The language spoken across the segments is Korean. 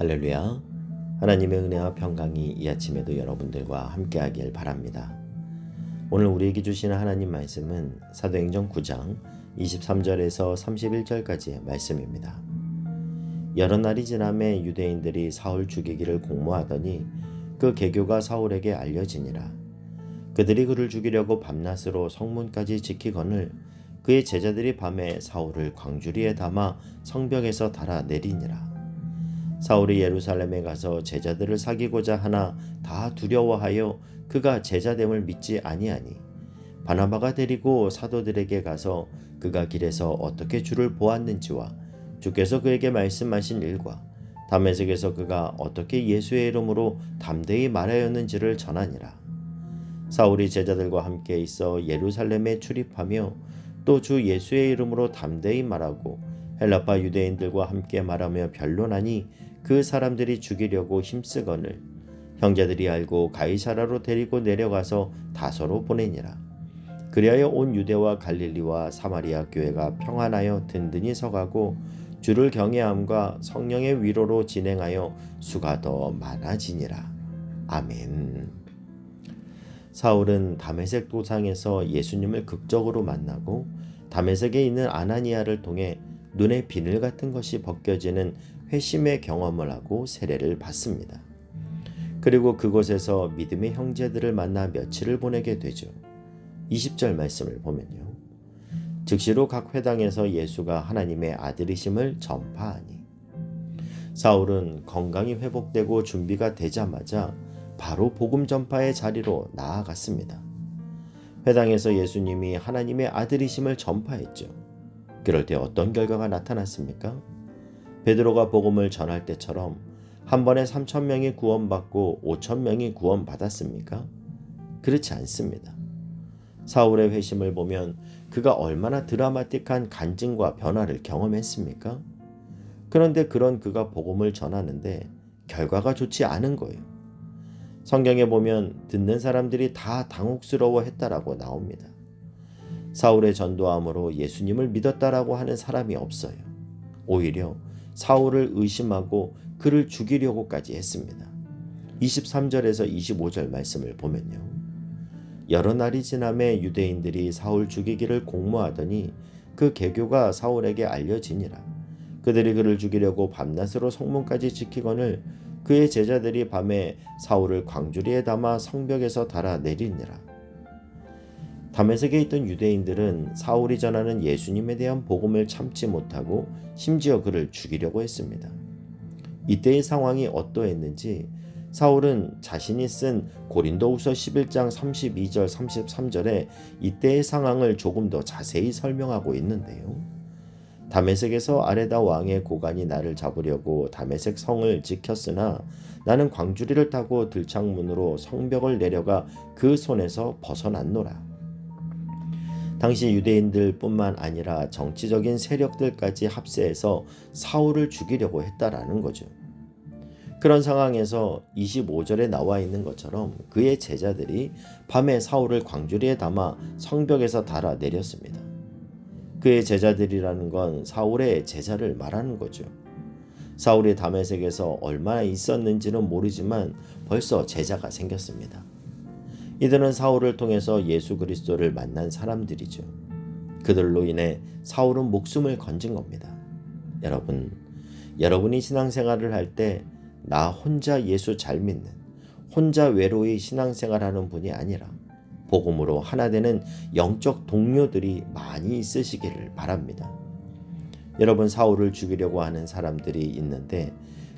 할렐루야. 하나님의 은혜와 평강이 이 아침에도 여러분들과 함께하길 바랍니다. 오늘 우리에게 주시는 하나님 말씀은 사도행전 9장 23절에서 31절까지의 말씀입니다. 여러 날이 지남에 유대인들이 사울 죽이기를 공모하더니 그 계교가 사울에게 알려지니라. 그들이 그를 죽이려고 밤낮으로 성문까지 지키거늘 그의 제자들이 밤에 사울을 광주리에 담아 성벽에서 달아내리니라. 사울이 예루살렘에 가서 제자들을 사귀고자 하나 다 두려워하여 그가 제자됨을 믿지 아니하니 바나바가 데리고 사도들에게 가서 그가 길에서 어떻게 주를 보았는지와 주께서 그에게 말씀하신 일과 다메섹에서 그가 어떻게 예수의 이름으로 담대히 말하였는지를 전하니라. 사울이 제자들과 함께 있어 예루살렘에 출입하며 또 주 예수의 이름으로 담대히 말하고 헬라파 유대인들과 함께 말하며 변론하니 그 사람들이 죽이려고 힘쓰거늘 형제들이 알고 가이사라로 데리고 내려가서 다소로 보내니라. 그리하여 온 유대와 갈릴리와 사마리아 교회가 평안하여 든든히 서가고 주를 경외함과 성령의 위로로 진행하여 수가 더 많아지니라. 아멘. 사울은 다메섹 도상에서 예수님을 극적으로 만나고 다메섹에 있는 아나니아를 통해 눈에 비늘 같은 것이 벗겨지는 회심의 경험을 하고 세례를 받습니다. 그리고 그곳에서 믿음의 형제들을 만나 며칠을 보내게 되죠. 20절 말씀을 보면요. 즉시로 각 회당에서 예수가 하나님의 아들이심을 전파하니 사울은 건강이 회복되고 준비가 되자마자 바로 복음 전파의 자리로 나아갔습니다. 회당에서 예수님이 하나님의 아들이심을 전파했죠. 그럴 때 어떤 결과가 나타났습니까? 베드로가 복음을 전할 때처럼 한 번에 3,000명이 구원받고 5,000명이 구원받았습니까? 그렇지 않습니다. 사울의 회심을 보면 그가 얼마나 드라마틱한 간증과 변화를 경험했습니까? 그런데 그런 그가 복음을 전하는데 결과가 좋지 않은 거예요. 성경에 보면 듣는 사람들이 다 당혹스러워했다라고 나옵니다. 사울의 전도함으로 예수님을 믿었다라고 하는 사람이 없어요. 오히려 사울을 의심하고 그를 죽이려고까지 했습니다. 23절에서 25절 말씀을 보면요. 여러 날이 지남에 유대인들이 사울 죽이기를 공모하더니 그 계교가 사울에게 알려지니라. 그들이 그를 죽이려고 밤낮으로 성문까지 지키거늘 그의 제자들이 밤에 사울을 광주리에 담아 성벽에서 달아내리니라. 다메섹에 있던 유대인들은 사울이 전하는 예수님에 대한 복음을 참지 못하고 심지어 그를 죽이려고 했습니다. 이때의 상황이 어떠했는지 사울은 자신이 쓴 고린도후서 11장 32절 33절에 이때의 상황을 조금 더 자세히 설명하고 있는데요. 다메섹에서 아레다 왕의 고관이 나를 잡으려고 다메섹 성을 지켰으나 나는 광주리를 타고 들창문으로 성벽을 내려가 그 손에서 벗어났노라. 당시 유대인들 뿐만 아니라 정치적인 세력들까지 합세해서 사울을 죽이려고 했다라는 거죠. 그런 상황에서 25절에 나와 있는 것처럼 그의 제자들이 밤에 사울을 광주리에 담아 성벽에서 달아내렸습니다. 그의 제자들이라는 건 사울의 제자를 말하는 거죠. 사울이 다메섹에서 얼마나 있었는지는 모르지만 벌써 제자가 생겼습니다. 이들은 사울을 통해서 예수 그리스도를 만난 사람들이죠. 그들로 인해 사울은 목숨을 건진 겁니다. 여러분이 신앙생활을 할 때 나 혼자 예수 잘 믿는, 혼자 외로이 신앙생활하는 분이 아니라 복음으로 하나 되는 영적 동료들이 많이 있으시기를 바랍니다. 여러분, 사울을 죽이려고 하는 사람들이 있는데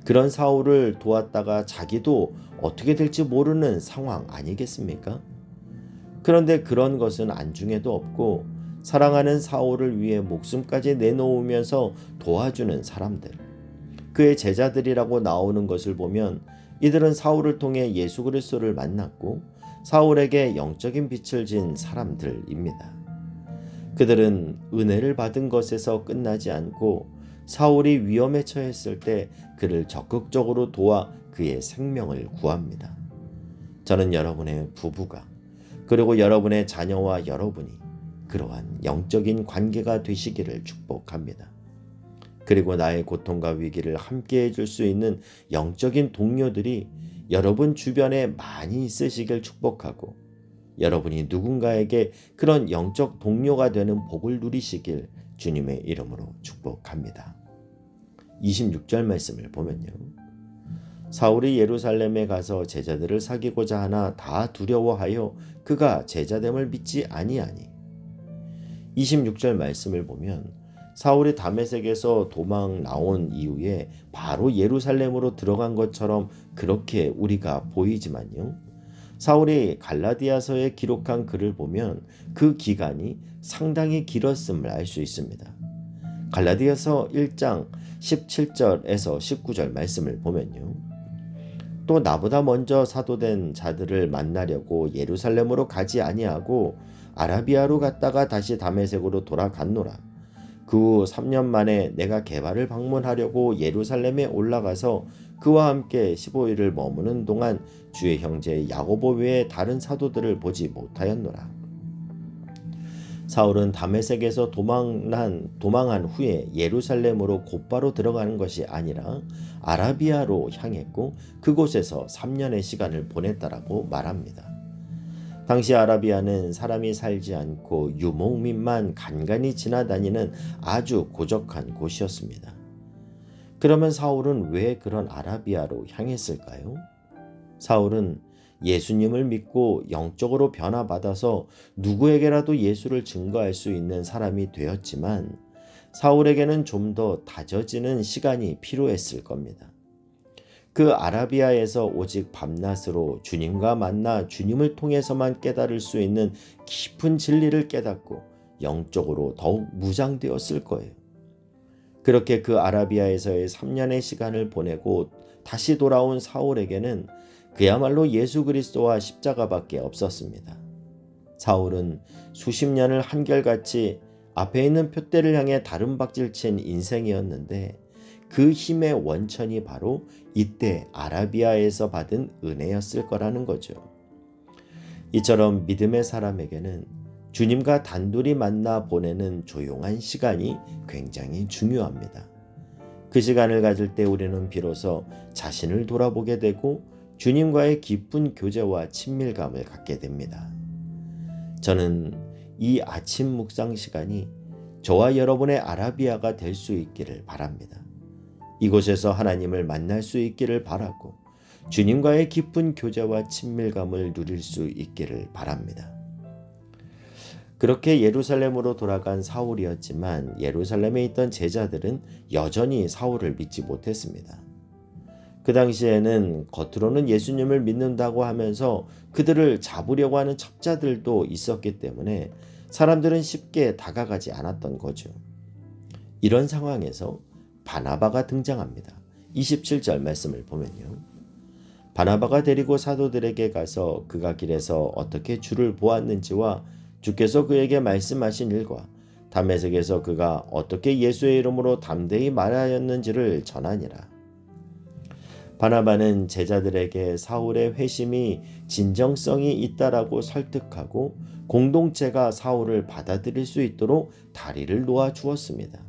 그런 사울을 도왔다가 자기도 어떻게 될지 모르는 상황 아니겠습니까? 그런데 그런 것은 안중에도 없고 사랑하는 사울을 위해 목숨까지 내놓으면서 도와주는 사람들, 그의 제자들이라고 나오는 것을 보면 이들은 사울을 통해 예수 그리스도를 만났고 사울에게 영적인 빛을 진 사람들입니다. 그들은 은혜를 받은 것에서 끝나지 않고 사울이 위험에 처했을 때 그를 적극적으로 도와 그의 생명을 구합니다. 저는 여러분의 부부가 그리고 여러분의 자녀와 여러분이 그러한 영적인 관계가 되시기를 축복합니다. 그리고 나의 고통과 위기를 함께 해줄 수 있는 영적인 동료들이 여러분 주변에 많이 있으시길 축복하고, 여러분이 누군가에게 그런 영적 동료가 되는 복을 누리시길 주님의 이름으로 축복합니다. 26절 말씀을 보면요. 사울이 예루살렘에 가서 제자들을 사귀고자 하나 다 두려워하여 그가 제자됨을 믿지 아니하니. 26절 말씀을 보면 사울이 다메섹에서 도망 나온 이후에 바로 예루살렘으로 들어간 것처럼 그렇게 우리가 보이지만요. 사울이 갈라디아서에 기록한 글을 보면 그 기간이 상당히 길었음을 알 수 있습니다. 갈라디아서 1장 17절에서 19절 말씀을 보면요. 또 나보다 먼저 사도된 자들을 만나려고 예루살렘으로 가지 아니하고 아라비아로 갔다가 다시 다메섹으로 돌아갔노라. 그 후 3년 만에 내가 게바를 방문하려고 예루살렘에 올라가서 그와 함께 15일을 머무는 동안 주의 형제 야고보 외에 다른 사도들을 보지 못하였노라. 사울은 다메섹에서 도망한 후에 예루살렘으로 곧바로 들어가는 것이 아니라 아라비아로 향했고 그곳에서 3년의 시간을 보냈다라고 말합니다. 당시 아라비아는 사람이 살지 않고 유목민만 간간히 지나다니는 아주 고적한 곳이었습니다. 그러면 사울은 왜 그런 아라비아로 향했을까요? 사울은 예수님을 믿고 영적으로 변화받아서 누구에게라도 예수를 증거할 수 있는 사람이 되었지만 사울에게는 좀 더 다져지는 시간이 필요했을 겁니다. 그 아라비아에서 오직 밤낮으로 주님과 만나 주님을 통해서만 깨달을 수 있는 깊은 진리를 깨닫고 영적으로 더욱 무장되었을 거예요. 그렇게 그 아라비아에서의 3년의 시간을 보내고 다시 돌아온 사울에게는 그야말로 예수 그리스도와 십자가밖에 없었습니다. 사울은 수십 년을 한결같이 앞에 있는 표대를 향해 다름박질친 인생이었는데 그 힘의 원천이 바로 이때 아라비아에서 받은 은혜였을 거라는 거죠. 이처럼 믿음의 사람에게는 주님과 단둘이 만나 보내는 조용한 시간이 굉장히 중요합니다. 그 시간을 가질 때 우리는 비로소 자신을 돌아보게 되고 주님과의 깊은 교제와 친밀감을 갖게 됩니다. 저는 이 아침 묵상 시간이 저와 여러분의 아라비아가 될 수 있기를 바랍니다. 이곳에서 하나님을 만날 수 있기를 바라고 주님과의 깊은 교제와 친밀감을 누릴 수 있기를 바랍니다. 그렇게 예루살렘으로 돌아간 사울이었지만 예루살렘에 있던 제자들은 여전히 사울을 믿지 못했습니다. 그 당시에는 겉으로는 예수님을 믿는다고 하면서 그들을 잡으려고 하는 첩자들도 있었기 때문에 사람들은 쉽게 다가가지 않았던 거죠. 이런 상황에서 바나바가 등장합니다. 27절 말씀을 보면요. 바나바가 데리고 사도들에게 가서 그가 길에서 어떻게 주를 보았는지와 주께서 그에게 말씀하신 일과 다메섹에서 그가 어떻게 예수의 이름으로 담대히 말하였는지를 전하니라. 바나바는 제자들에게 사울의 회심이 진정성이 있다라고 설득하고 공동체가 사울을 받아들일 수 있도록 다리를 놓아 주었습니다.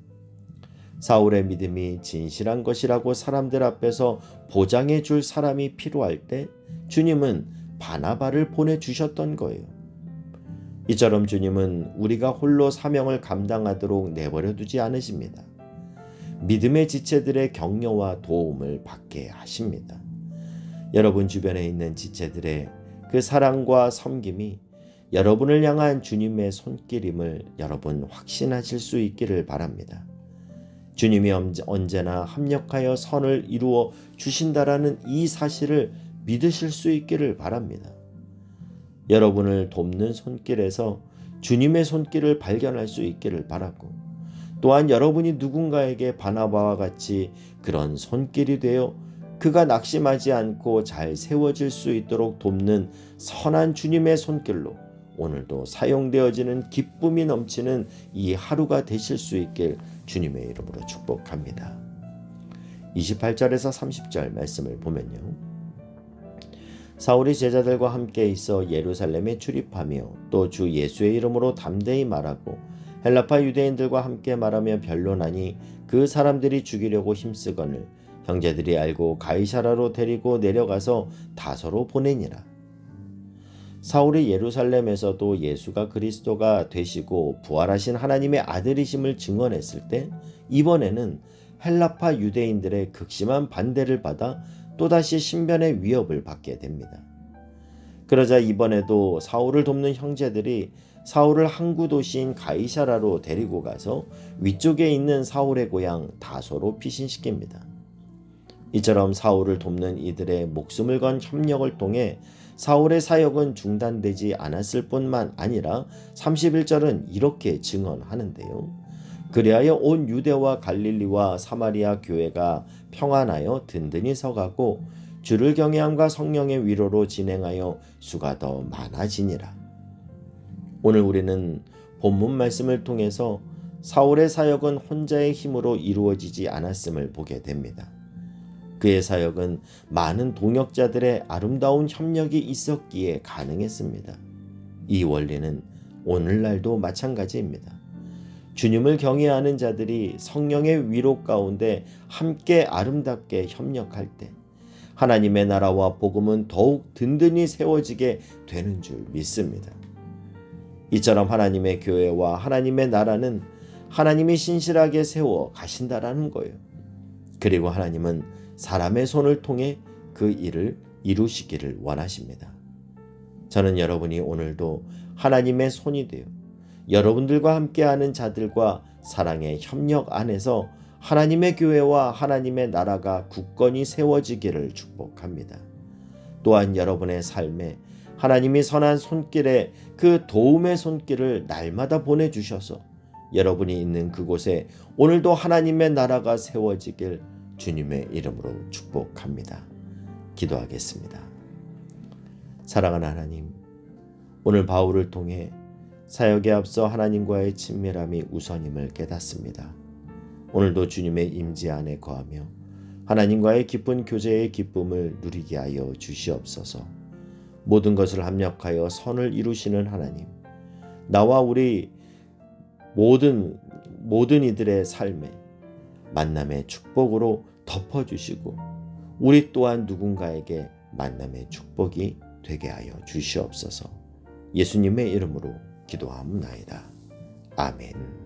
사울의 믿음이 진실한 것이라고 사람들 앞에서 보장해 줄 사람이 필요할 때 주님은 바나바를 보내주셨던 거예요. 이처럼 주님은 우리가 홀로 사명을 감당하도록 내버려 두지 않으십니다. 믿음의 지체들의 격려와 도움을 받게 하십니다. 여러분 주변에 있는 지체들의 그 사랑과 섬김이 여러분을 향한 주님의 손길임을 여러분 확신하실 수 있기를 바랍니다. 주님이 언제나 합력하여 선을 이루어 주신다라는 이 사실을 믿으실 수 있기를 바랍니다. 여러분을 돕는 손길에서 주님의 손길을 발견할 수 있기를 바라고 또한 여러분이 누군가에게 바나바와 같이 그런 손길이 되어 그가 낙심하지 않고 잘 세워질 수 있도록 돕는 선한 주님의 손길로 오늘도 사용되어지는 기쁨이 넘치는 이 하루가 되실 수 있길 주님의 이름으로 축복합니다. 28절에서 30절 말씀을 보면요. 사울이 제자들과 함께 있어 예루살렘에 출입하며 또 주 예수의 이름으로 담대히 말하고 헬라파 유대인들과 함께 말하며 변론하니 그 사람들이 죽이려고 힘쓰거늘 형제들이 알고 가이사라로 데리고 내려가서 다소로 보내니라. 사울이 예루살렘에서도 예수가 그리스도가 되시고 부활하신 하나님의 아들이심을 증언했을 때 이번에는 헬라파 유대인들의 극심한 반대를 받아 또다시 신변의 위협을 받게 됩니다. 그러자 이번에도 사울을 돕는 형제들이 사울을 항구 도시인 가이사라로 데리고 가서 위쪽에 있는 사울의 고향 다소로 피신시킵니다. 이처럼 사울을 돕는 이들의 목숨을 건 협력을 통해 사울의 사역은 중단되지 않았을 뿐만 아니라 31절은 이렇게 증언하는데요. 그리하여 온 유대와 갈릴리와 사마리아 교회가 평안하여 든든히 서가고 주를 경외함과 성령의 위로로 진행하여 수가 더 많아지니라. 오늘 우리는 본문 말씀을 통해서 사울의 사역은 혼자의 힘으로 이루어지지 않았음을 보게 됩니다. 그의 사역은 많은 동역자들의 아름다운 협력이 있었기에 가능했습니다. 이 원리는 오늘날도 마찬가지입니다. 주님을 경외하는 자들이 성령의 위로 가운데 함께 아름답게 협력할 때 하나님의 나라와 복음은 더욱 든든히 세워지게 되는 줄 믿습니다. 이처럼 하나님의 교회와 하나님의 나라는 하나님이 신실하게 세워 가신다라는 거예요. 그리고 하나님은 사람의 손을 통해 그 일을 이루시기를 원하십니다. 저는 여러분이 오늘도 하나님의 손이 되어 여러분들과 함께하는 자들과 사랑의 협력 안에서 하나님의 교회와 하나님의 나라가 굳건히 세워지기를 축복합니다. 또한 여러분의 삶에 하나님이 선한 손길에 그 도움의 손길을 날마다 보내주셔서 여러분이 있는 그곳에 오늘도 하나님의 나라가 세워지길 주님의 이름으로 축복합니다. 기도하겠습니다. 사랑하는 하나님, 오늘 바울을 통해 사역에 앞서 하나님과의 친밀함이 우선임을 깨닫습니다. 오늘도 주님의 임재 안에 거하며 하나님과의 깊은 교제의 기쁨을 누리게 하여 주시옵소서. 모든 것을 합력하여 선을 이루시는 하나님, 나와 우리 모든 이들의 삶에 만남의 축복으로 덮어주시고 우리 또한 누군가에게 만남의 축복이 되게 하여 주시옵소서. 예수님의 이름으로 기도하옵나이다. 아멘.